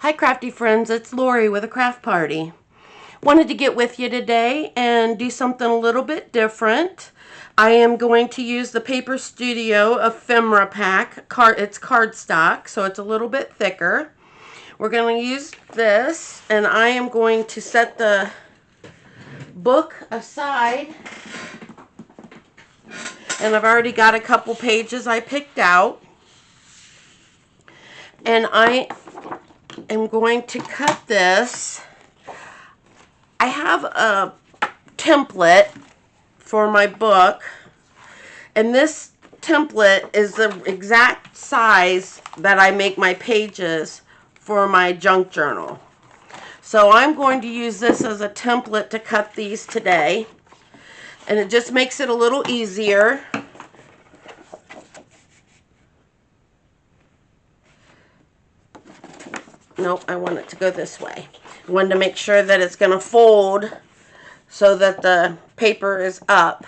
Hi crafty friends, it's Lori with a craft party. Wanted to get with you today and do something a little bit different. I am going to use the Paper Studio Ephemera pack. It's cardstock, so it's a little bit thicker. We're going to use this, and I am going to set the book aside. And I've already got a couple pages I picked out. And I am going to cut this. I have a template for my book, and this template is the exact size that I make my pages for my junk journal. So I'm going to use this as a template to cut these today, and it just makes it a little easier. Nope, I want it to go this way. I wanted to make sure that it's going to fold so that the paper is up.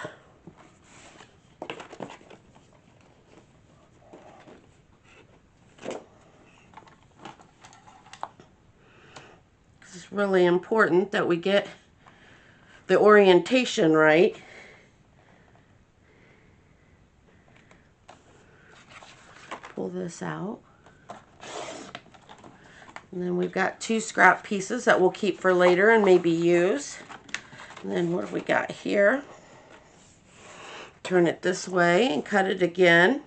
It's really important that we get the orientation right. Pull this out. And then we've got 2 scrap pieces that we'll keep for later and maybe use. And then what have we got here? Turn it this way and cut it again.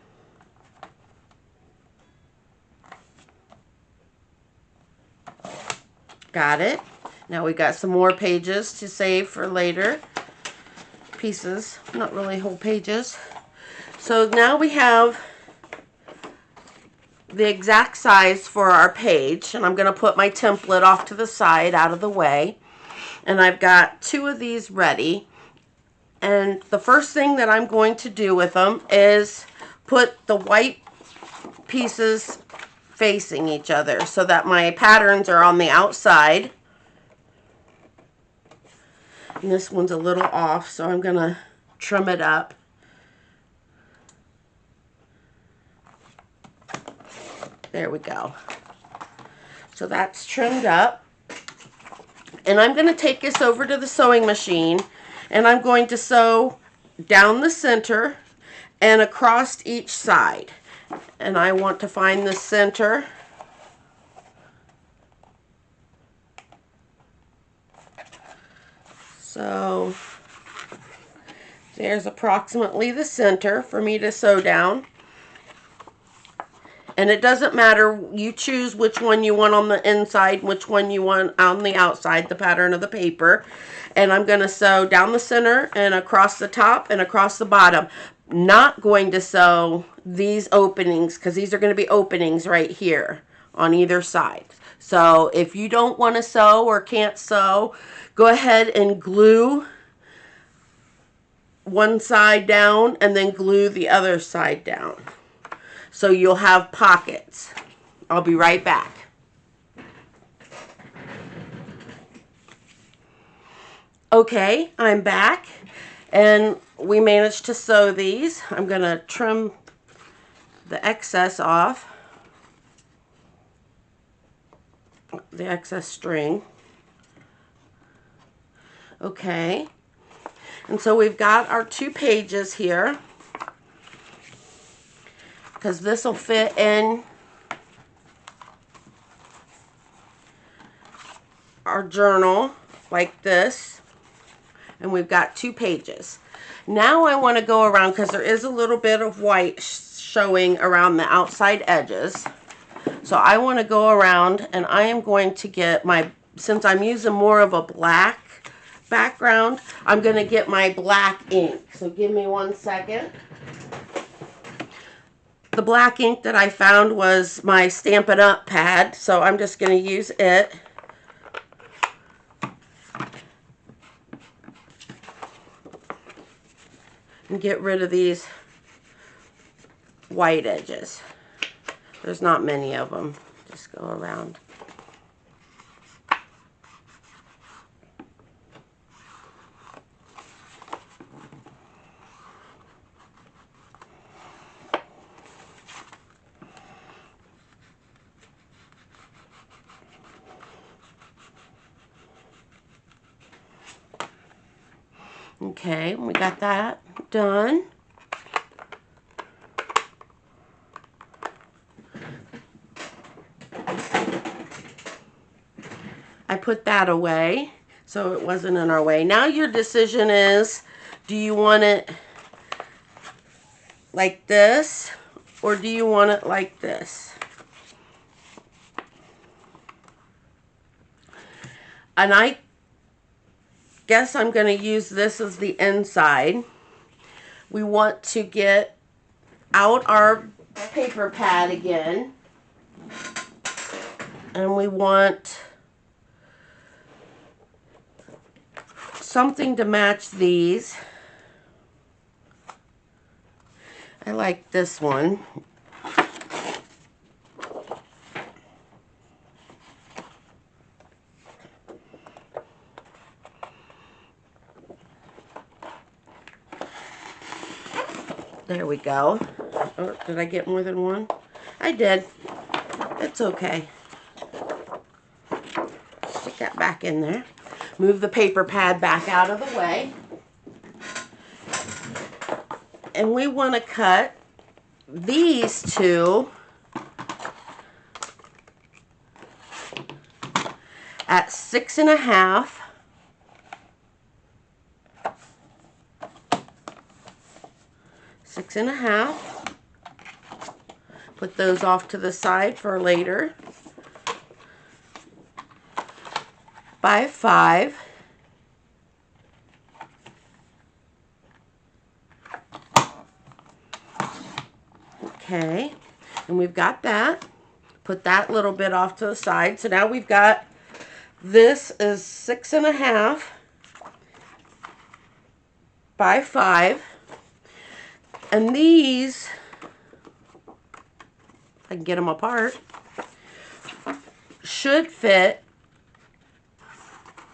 Got it. Now we've got some more pages to save for later. Pieces, not really whole pages. So now we have the exact size for our page, and I'm going to put my template off to the side out of the way, and I've got 2 of these ready. And the first thing that I'm going to do with them is put the white pieces facing each other so that my patterns are on the outside. And this one's a little off, so I'm going to trim it up. There we go. So that's trimmed up. And I'm going to take this over to the sewing machine, and I'm going to sew down the center and across each side. And I want to find the center. So there's approximately the center for me to sew down. And it doesn't matter, you choose which one you want on the inside, which one you want on the outside, the pattern of the paper. And I'm going to sew down the center and across the top and across the bottom. Not going to sew these openings because these are going to be openings right here on either side. So if you don't want to sew or can't sew, go ahead and glue one side down and then glue the other side down. So you'll have pockets. I'll be right back. Okay, I'm back, and we managed to sew these. I'm going to trim the excess off, the excess string. Okay, and so we've got our 2 pages here, because this will fit in our journal like this. And we've got 2 pages. Now I want to go around, because there is a little bit of white showing around the outside edges. So I want to go around, and I am going to get my, since I'm using more of a black background, I'm going to get my black ink. So give me 1 second. The black ink that I found was my Stampin' Up pad, so I'm just going to use it. And get rid of these white edges. There's not many of them. Just go around. Okay, we got that done. I put that away so it wasn't in our way. Now your decision is, do you want it like this or do you want it like this? And I guess I'm going to use this as the inside. We want to get out our paper pad again. And we want something to match these. I like this one. There we go. Oh, did I get more than one? I did. It's okay. Stick that back in there. Move the paper pad back out of the way. And we want to cut these two at 6.5. Six and a half. Put those off to the side for later. By 5. Okay, and we've got that. Put that little bit off to the side. So now we've got, this is 6.5 by 5. And these, if I can get them apart, should fit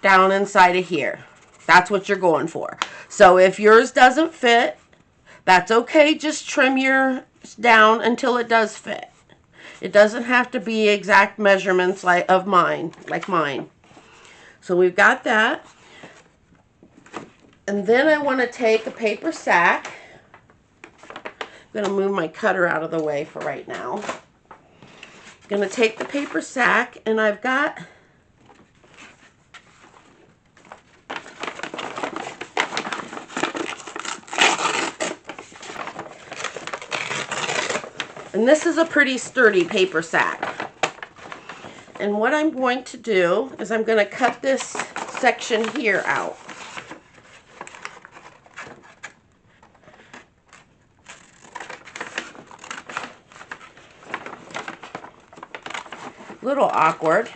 down inside of here. That's what you're going for. So if yours doesn't fit, that's okay. Just trim yours down until it does fit. It doesn't have to be exact measurements like mine. So we've got that. And then I want to take a paper sack. I'm going to move my cutter out of the way for right now. I'm going to take the paper sack, and I've got and this is a pretty sturdy paper sack. And what I'm going to do is I'm going to cut this section here out. Little awkward.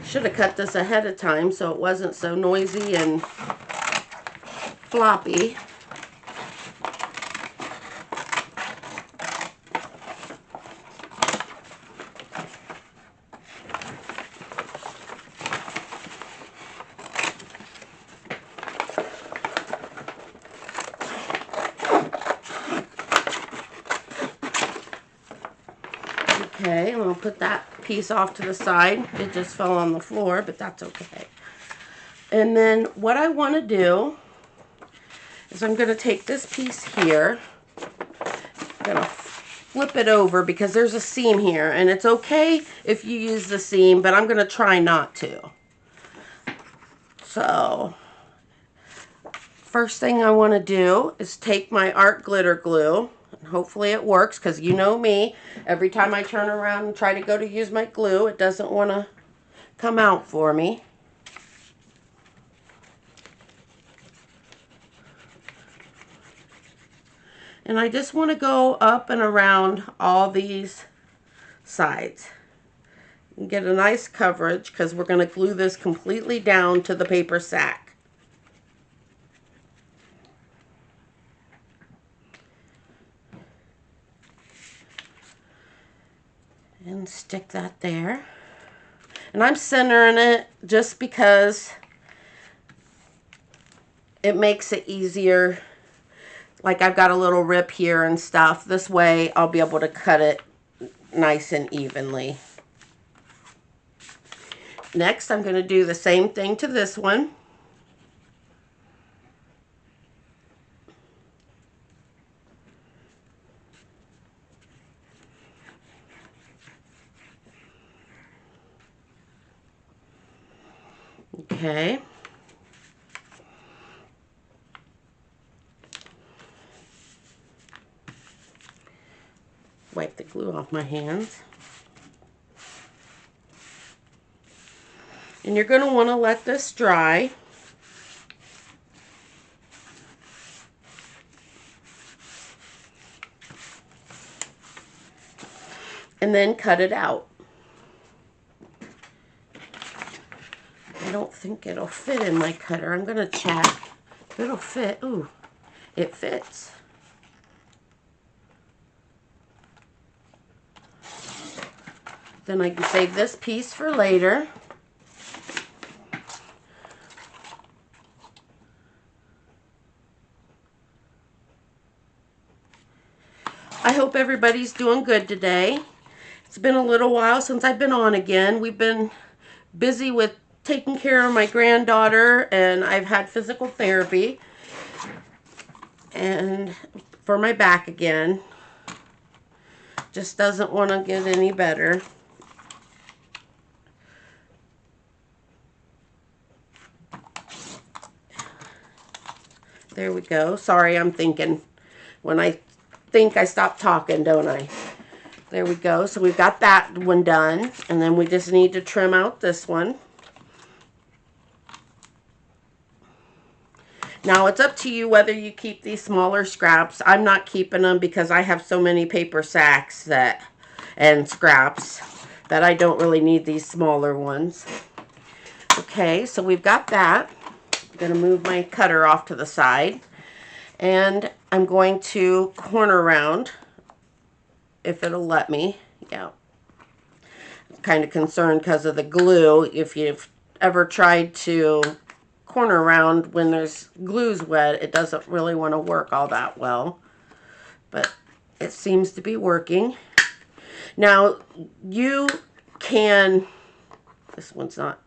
Should have cut this ahead of time so it wasn't so noisy and floppy. Okay, I'm going to put that piece off to the side. It just fell on the floor, but that's okay. And then what I want to do is I'm going to take this piece here. I'm going to flip it over because there's a seam here. And it's okay if you use the seam, but I'm going to try not to. So, first thing I want to do is take my art glitter glue. Hopefully it works, because you know me, every time I turn around and try to go to use my glue, it doesn't want to come out for me. And I just want to go up and around all these sides and get a nice coverage, because we're going to glue this completely down to the paper sack. And stick that there. And I'm centering it just because it makes it easier. Like I've got a little rip here and stuff. This way I'll be able to cut it nice and evenly. Next, I'm going to do the same thing to this one. Okay. Wipe the glue off my hands. And you're going to want to let this dry. And then cut it out. I don't think it'll fit in my cutter. I'm going to check. If it'll fit. Ooh, it fits. Then I can save this piece for later. I hope everybody's doing good today. It's been a little while since I've been on again. We've been busy with taking care of my granddaughter, and I've had physical therapy and for my back again. Just doesn't want to get any better. There we go. Sorry, I'm thinking. When I think, I stop talking, don't I? There we go. So we've got that one done. And then we just need to trim out this one. Now, it's up to you whether you keep these smaller scraps. I'm not keeping them because I have so many paper sacks and scraps that I don't really need these smaller ones. Okay, so we've got that. I'm going to move my cutter off to the side. And I'm going to corner round, if it'll let me. Yeah. I'm kind of concerned because of the glue. If you've ever tried to corner round when there's glue's wet, it doesn't really want to work all that well. But it seems to be working. Now, you can... This one's not...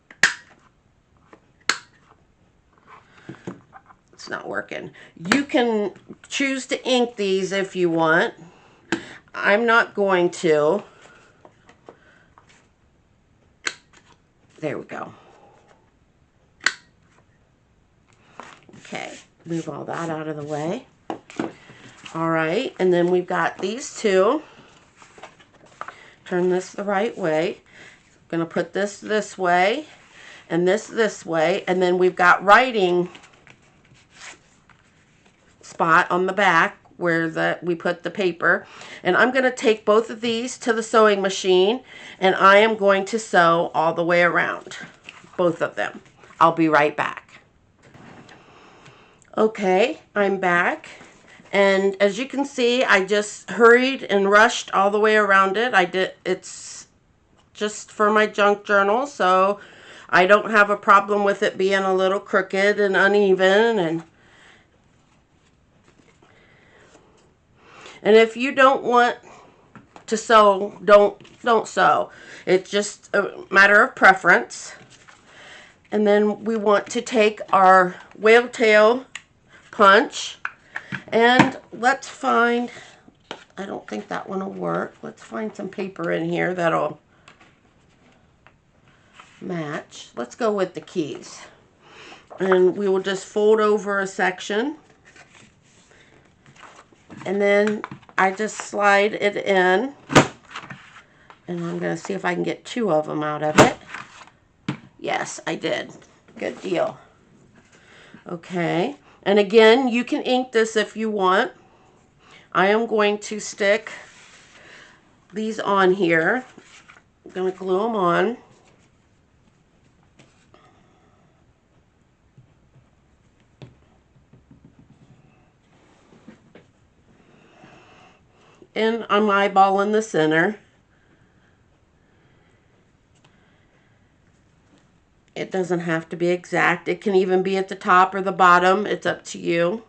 It's not working. You can choose to ink these if you want. I'm not going to. There we go. Okay, move all that out of the way. All right, and then we've got these two. Turn this the right way. I'm going to put this way and this way, and then we've got writing spot on the back where we put the paper. And I'm going to take both of these to the sewing machine, and I am going to sew all the way around, both of them. I'll be right back. Okay, I'm back. And as you can see, I just hurried and rushed all the way around it. It's just for my junk journal, so I don't have a problem with it being a little crooked and uneven. And if you don't want to sew, don't sew. It's just a matter of preference. And then we want to take our whale tail punch, and let's find, I don't think that one will work. Let's find some paper in here that'll match. Let's go with the keys. And we will just fold over a section. And then I just slide it in. And I'm going to see if I can get two of them out of it. Yes, I did. Good deal. Okay. And again, you can ink this if you want. I am going to stick these on here. I'm going to glue them on. And I'm eyeballing the center. It doesn't have to be exact. It can even be at the top or the bottom. It's up to you.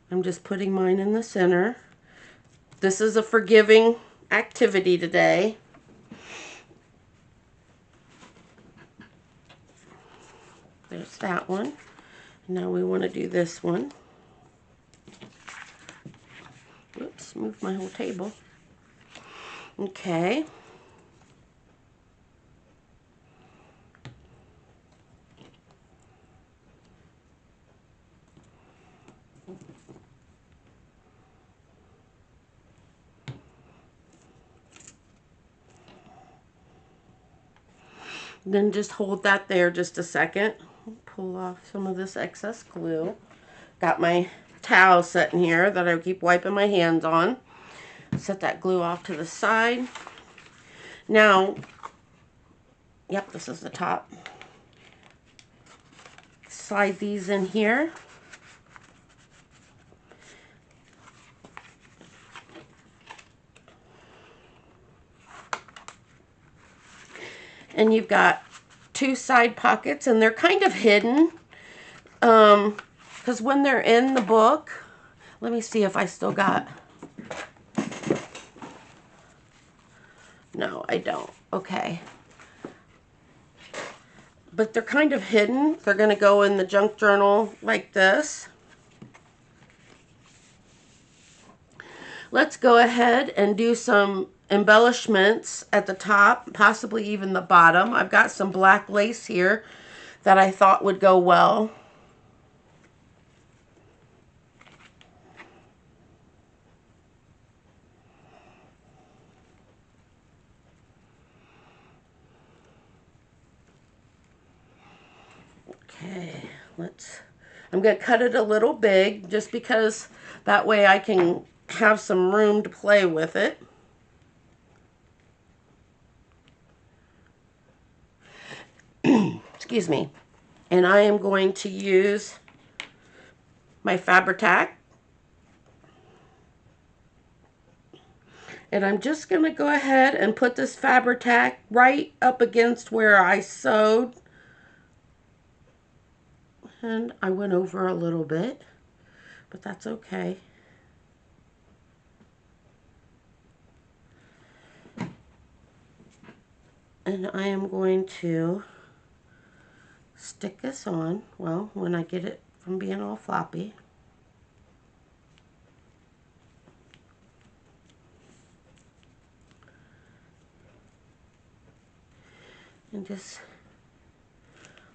I'm just putting mine in the center. This is a forgiving activity today. There's that one. Now we want to do this one. Whoops, moved my whole table. Okay. Then just hold that there just a second. Pull off some of this excess glue. Got my towel sitting here that I keep wiping my hands on. Set that glue off to the side. Now, yep, this is the top. Slide these in here. And you've got two side pockets, and they're kind of hidden. Because when they're in the book, let me see if I still got... No, I don't. Okay. But they're kind of hidden. They're going to go in the junk journal like this. Let's go ahead and do some embellishments at the top, possibly even the bottom. I've got some black lace here that I thought would go well. Okay, I'm going to cut it a little big just because that way I can have some room to play with it. Excuse me. And I am going to use my Fabri-Tac. And I'm just going to go ahead and put this Fabri-Tac right up against where I sewed. And I went over a little bit, but that's okay. And I am going to stick this on, well, when I get it from being all floppy. And just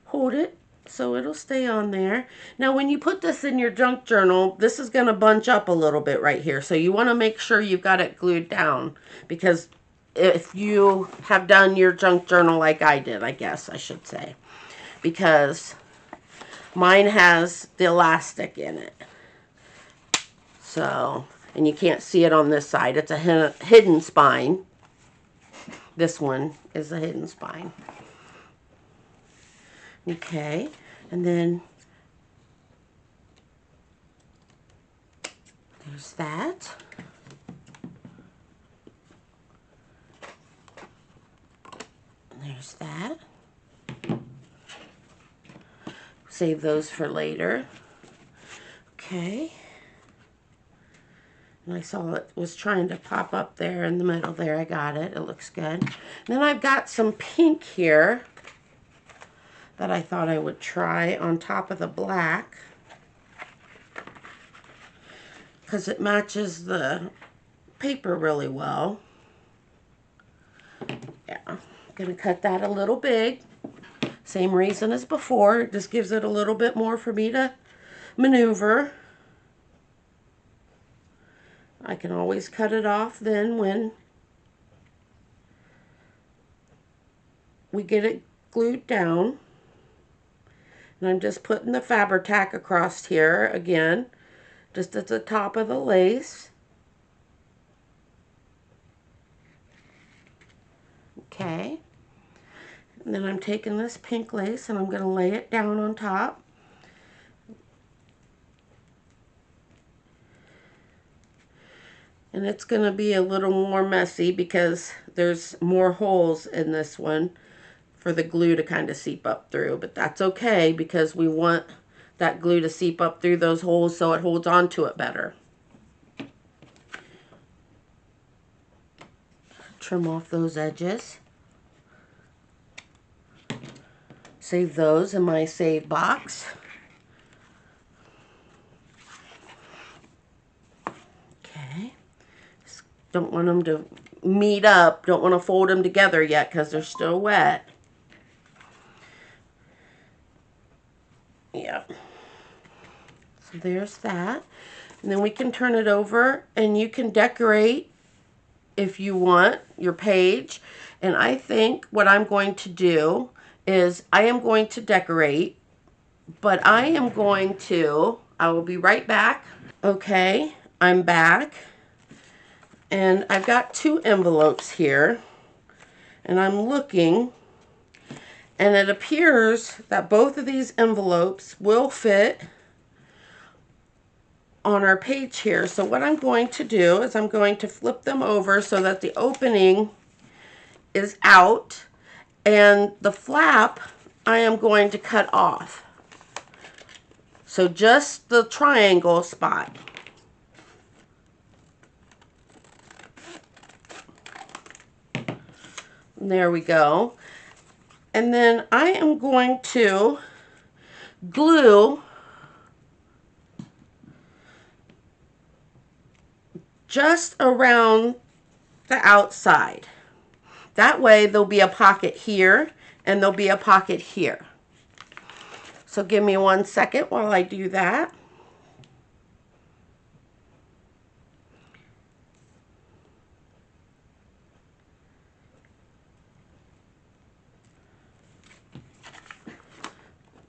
hold it so it'll stay on there. Now when you put this in your junk journal, this is going to bunch up a little bit right here. So you want to make sure you've got it glued down, because if you have done your junk journal like I did, I guess I should say, because mine has the elastic in it. So, and you can't see it on this side. It's a hidden spine. This one is a hidden spine. Okay, and then there's that. And there's that. Save those for later. Okay. And I saw it was trying to pop up there in the middle there. I got it. It looks good. And then I've got some pink here that I thought I would try on top of the black, because it matches the paper really well. Yeah, I'm going to cut that a little big. Same reason as before. It just gives it a little bit more for me to maneuver. I can always cut it off then when we get it glued down. And I'm just putting the Fabri-Tac across here again, just at the top of the lace. Okay. And then I'm taking this pink lace and I'm going to lay it down on top. And it's going to be a little more messy because there's more holes in this one for the glue to kind of seep up through. But that's okay, because we want that glue to seep up through those holes so it holds on to it better. Trim off those edges. Save those in my save box. Okay. Don't want them to meet up. Don't want to fold them together yet because they're still wet. Yeah. So there's that. And then we can turn it over and you can decorate if you want your page. And I think what I'm going to do is I am going to decorate, but I will be right back. Okay, I'm back. And I've got 2 envelopes here. And I'm looking, and it appears that both of these envelopes will fit on our page here. So what I'm going to do is I'm going to flip them over so that the opening is out, and the flap I am going to cut off. So just the triangle spot. There we go. And then I am going to glue just around the outside. That way there'll be a pocket here and there'll be a pocket here. So give me 1 second while I do that.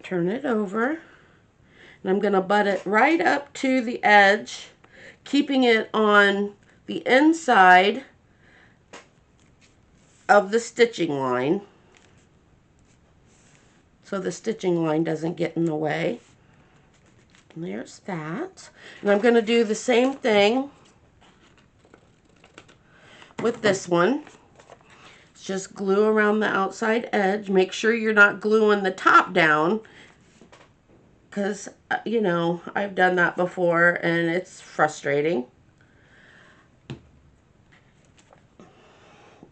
Turn it over, and I'm going to butt it right up to the edge, keeping it on the inside of the stitching line so the stitching line doesn't get in the way. And there's that. And I'm going to do the same thing with this one. It's just glue around the outside edge. Make sure you're not gluing the top down, because, you know, I've done that before and it's frustrating.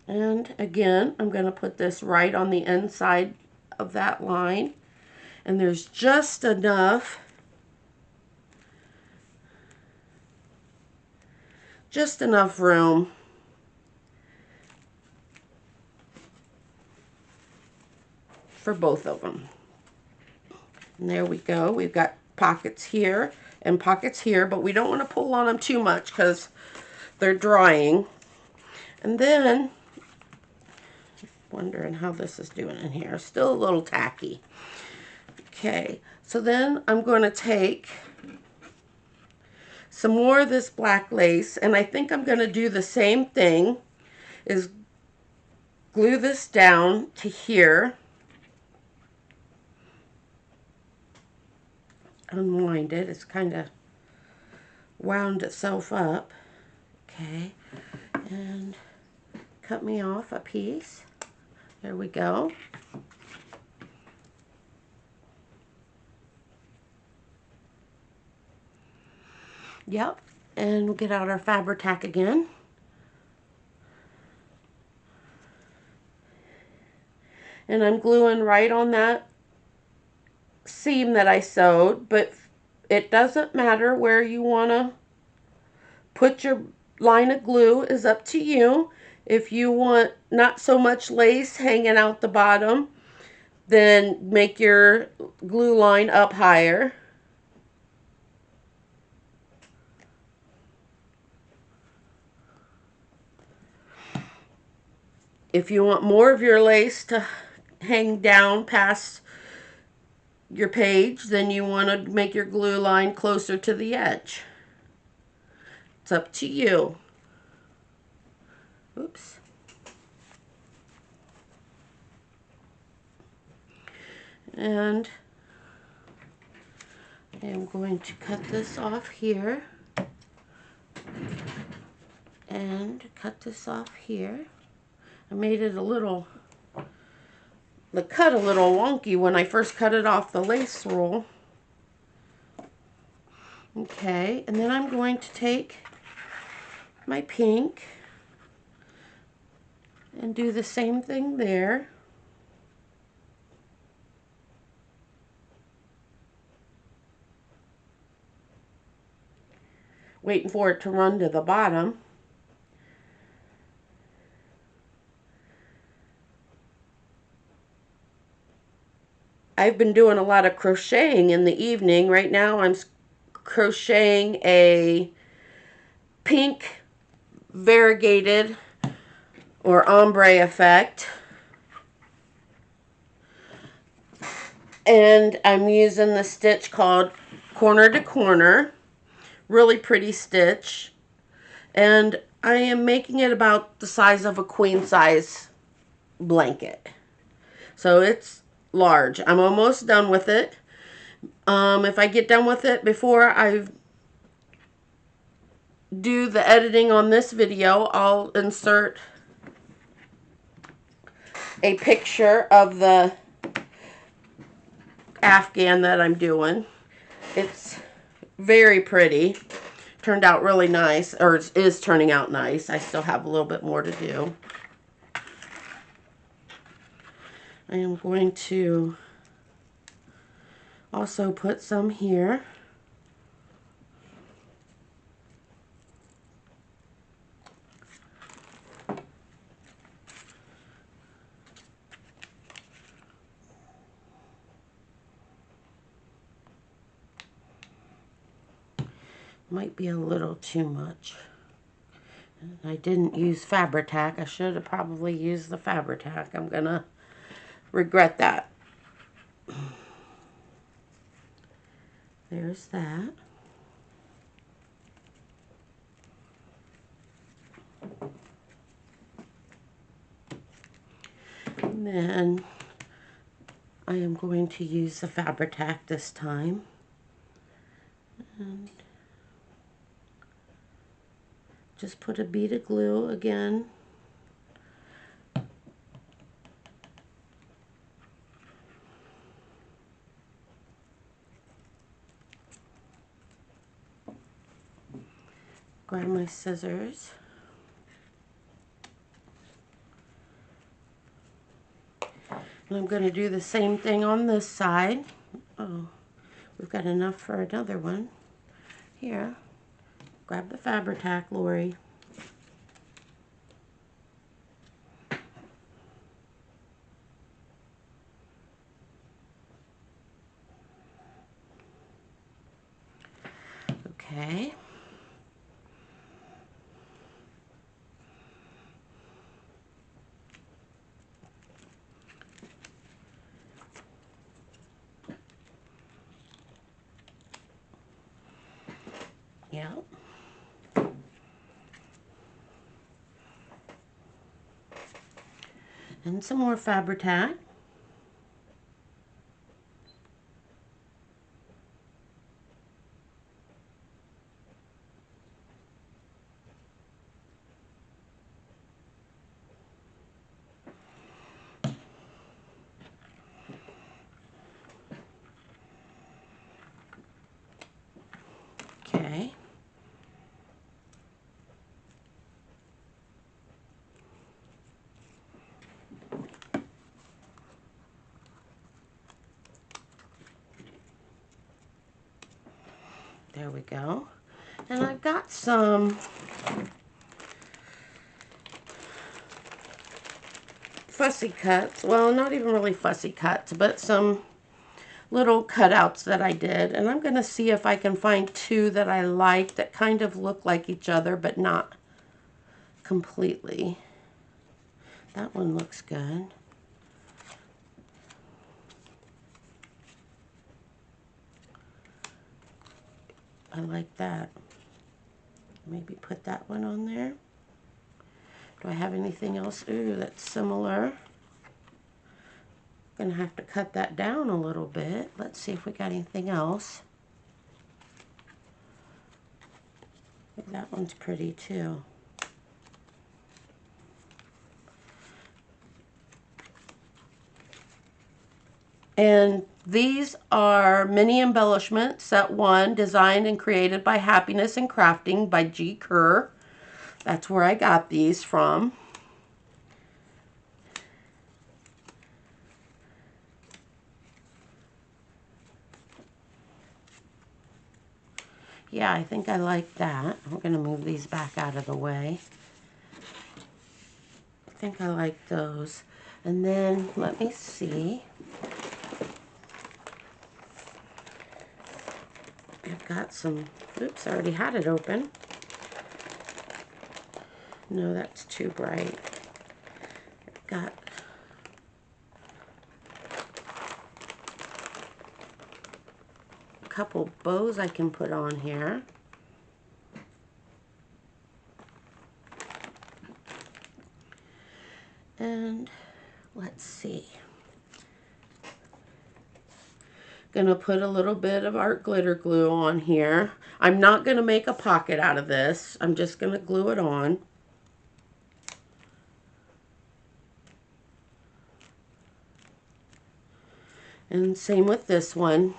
And again, I'm going to put this right on the inside of that line. And there's just enough room for both of them. And there we go. We've got pockets here and pockets here, but we don't want to pull on them too much because they're drying. And then, wondering how this is doing in here. Still a little tacky. Okay, so then I'm going to take some more of this black lace, and I think I'm going to do the same thing, is glue this down to here. Unwind it. It's kind of wound itself up. Okay, and cut me off a piece. There we go. Yep, and we'll get out our Fabri-Tac again. And I'm gluing right on that seam that I sewed, but it doesn't matter where you want to put your line of glue, is up to you. If you want not so much lace hanging out the bottom, then make your glue line up higher. If you want more of your lace to hang down past your page, then you want to make your glue line closer to the edge. It's up to you. Oops. And I'm going to cut this off here and cut this off here. I made it the cut a little wonky when I first cut it off the lace roll. Okay, and then I'm going to take my pink and do the same thing there. waiting for it to run to the bottom. I've been doing a lot of crocheting in the evening. Right now I'm crocheting a pink variegated or ombre effect. And I'm using the stitch called Corner to Corner. Really pretty stitch. And I am making it about the size of a queen size blanket. So it's large. I'm almost done with it. If I get done with it before I do the editing on this video, I'll insert a picture of the Afghan that I'm doing. It's very pretty. Turned out really nice, or it is turning out nice. I still have a little bit more to do. I am going to also put some here. Might be a little too much. I didn't use Fabri-Tac. I should have probably used the Fabri-Tac. I'm gonna regret that. There's that. And then I am going to use the Fabri-Tac this time. And just put a bead of glue again. Grab my scissors. And I'm going to do the same thing on this side. Oh, we've got enough for another one. Here, grab the Fabri-Tac, Lori. Okay. Yeah. And some more Fabri-Tac. Okay. There we go. And I've got some fussy cuts. Well, not even really fussy cuts, but some little cutouts that I did. And I'm going to see if I can find two that I like that kind of look like each other, but not completely. That one looks good. I like that. Maybe put that one on there. Do I have anything else? Ooh, that's similar. Gonna have to cut that down a little bit. Let's see if we got anything else. That one's pretty too. And these are mini embellishments, set 1, designed and created by Happiness and Crafting by G. Kerr. That's where I got these from. Yeah, I think I like that. I'm going to move these back out of the way. I think I like those. And then, let me see. I've got some, oops, I already had it open. No, that's too bright. I've got a couple bows I can put on here. And let's see. Gonna put a little bit of art glitter glue on here. I'm not gonna make a pocket out of this. I'm just gonna glue it on. And same with this one.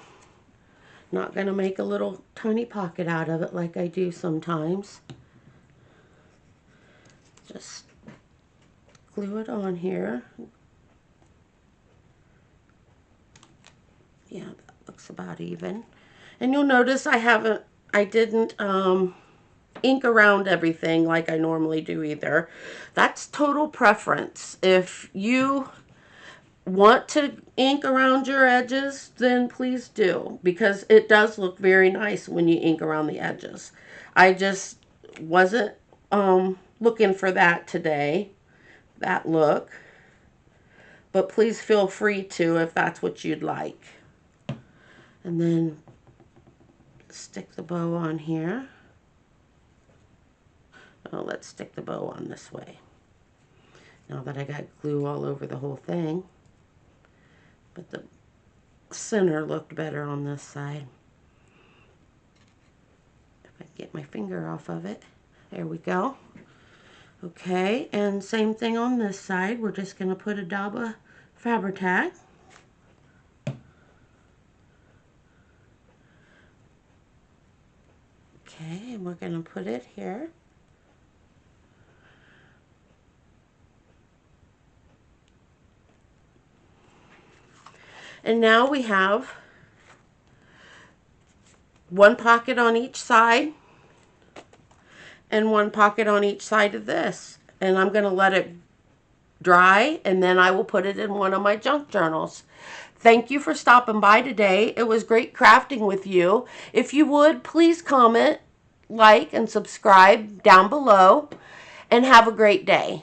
Not gonna make a little tiny pocket out of it like I do sometimes. Just glue it on here. Yeah, that looks about even. And you'll notice I didn't ink around everything like I normally do either. That's total preference. If you want to ink around your edges, then please do, because it does look very nice when you ink around the edges. I just wasn't looking for that today, that look, but please feel free to if that's what you'd like. And then stick the bow on here. Oh, let's stick the bow on this way, now that I got glue all over the whole thing. But the center looked better on this side. If I get my finger off of it. There we go. Okay, and same thing on this side. We're just going to put a dab of Fabri-Tac. Okay, and we're going to put it here. And now we have one pocket on each side and one pocket on each side of this. And I'm going to let it dry, and then I will put it in one of my junk journals. Thank you for stopping by today. It was great crafting with you. If you would, please comment, like, and subscribe down below, and have a great day.